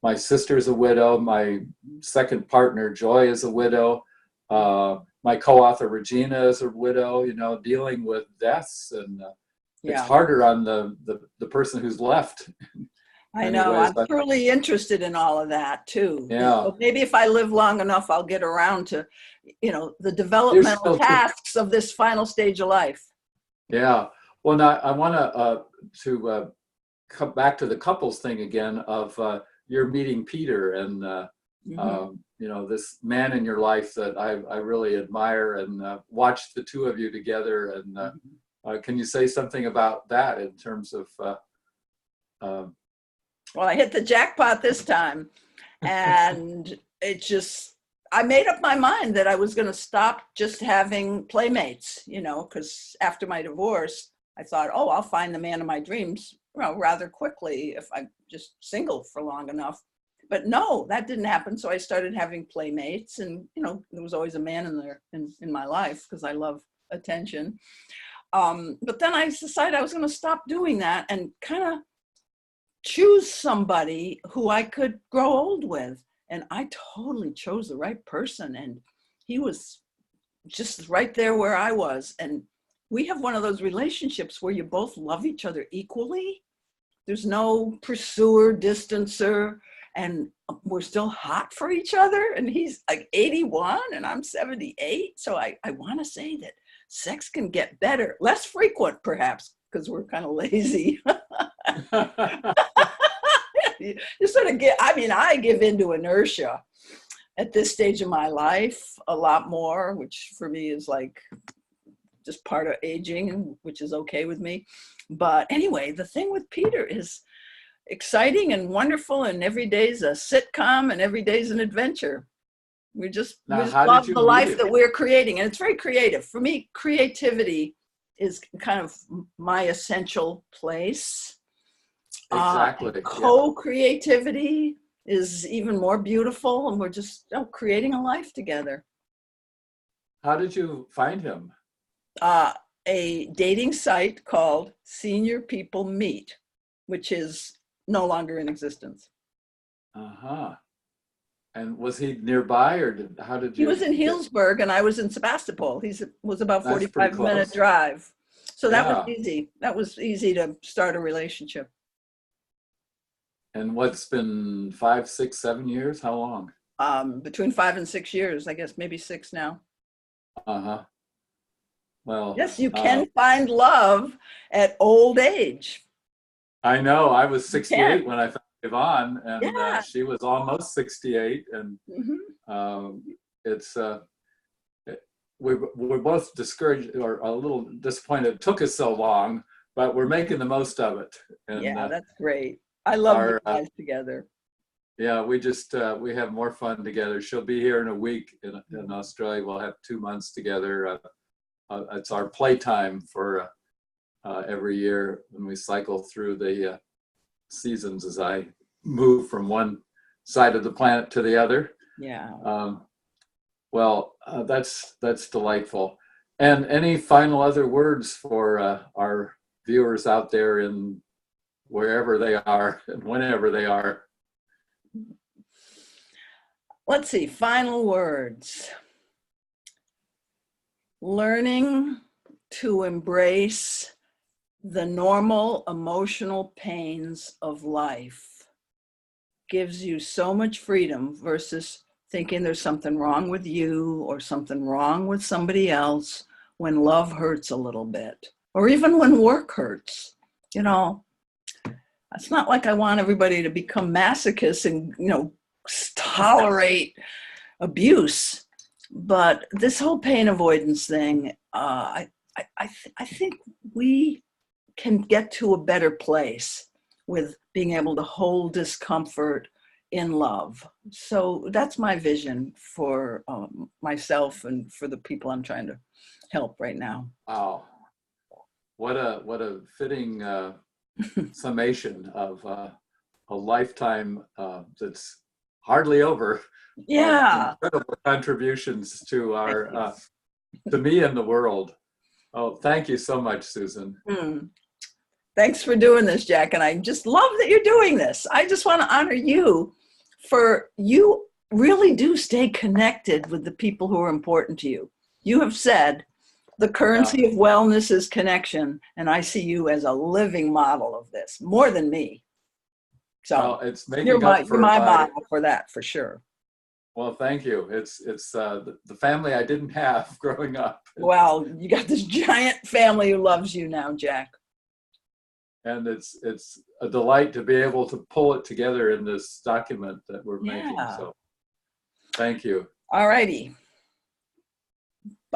my sister's a widow, my second partner Joy is a widow, my co-author Regina is a widow, dealing with deaths, and it's harder on the person who's left. I know. I'm truly interested in all of that too. Yeah. So maybe if I live long enough, I'll get around to, the developmental tasks of this final stage of life. Yeah. Well, now I want to come back to the couples thing again of you're meeting Peter and this man in your life that I really admire, and watched the two of you together. And can you say something about that in terms of? Well, I hit the jackpot this time, and I made up my mind that I was going to stop just having playmates, because after my divorce, I thought, I'll find the man of my dreams, rather quickly if I'm just single for long enough. But no, that didn't happen. So I started having playmates, and, there was always a man in there in my life because I love attention. But then I decided I was going to stop doing that and kind of choose somebody who I could grow old with. And I totally chose the right person. And he was just right there where I was. And we have one of those relationships where you both love each other equally. There's no pursuer, distancer, and we're still hot for each other. And he's like 81 and I'm 78. So I want to say that sex can get better, less frequent perhaps, because we're kind of lazy. You sort of I give into inertia at this stage of my life a lot more, which for me is like just part of aging, which is okay with me. But anyway, the thing with Peter is exciting and wonderful, and every day's a sitcom and every day's an adventure. We just love the life that we're creating, and it's very creative. For me, creativity is kind of my essential place. Exactly. Co-creativity is even more beautiful, and we're just creating a life together. How did you find him? A dating site called Senior People Meet, which is no longer in existence. And was he nearby, or how did you? He was in Healdsburg and I was in Sebastopol. He was about 45-minute drive. So that was easy. That was easy to start a relationship. And what's been 5, 6, 7 years? How long? Between 5 and 6 years, I guess, maybe 6 now. Well, yes, you can find love at old age. I know. I was 68 when I found Yvonne, and she was almost 68, and it's we're both discouraged or a little disappointed it took us so long, but we're making the most of it. And Yeah, that's great. I love you our guys together. yeah, we just we have more fun together. She'll be here in a week in Australia. We'll have 2 months together. It's our playtime for every year when we cycle through the seasons as I move from one side of the planet to the other. Yeah. Well, that's delightful. And any final other words for our viewers out there in wherever they are and whenever they are? Let's see, final words. Learning to embrace the normal emotional pains of life gives you so much freedom versus thinking there's something wrong with you or something wrong with somebody else when love hurts a little bit, or even when work hurts. You know, it's not like I want everybody to become masochists and, tolerate abuse. But this whole pain avoidance thing, I think we can get to a better place with being able to hold discomfort in love. So that's my vision for myself and for the people I'm trying to help right now. Wow, what a fitting summation of a lifetime that's hardly over. Yeah. Incredible contributions to our to me and the world. Oh, thank you so much, Susan. Thanks for doing this, Jack. And I just love that you're doing this. I just want to honor you for you really do stay connected with the people who are important to you. You have said the currency of wellness is connection. And I see you as a living model of this, more than me. So it's making you're up for my model for that, for sure. Well, thank you. It's the family I didn't have growing up. Well, you got this giant family who loves you now, Jack. And it's a delight to be able to pull it together in this document that we're making. So thank you. All righty.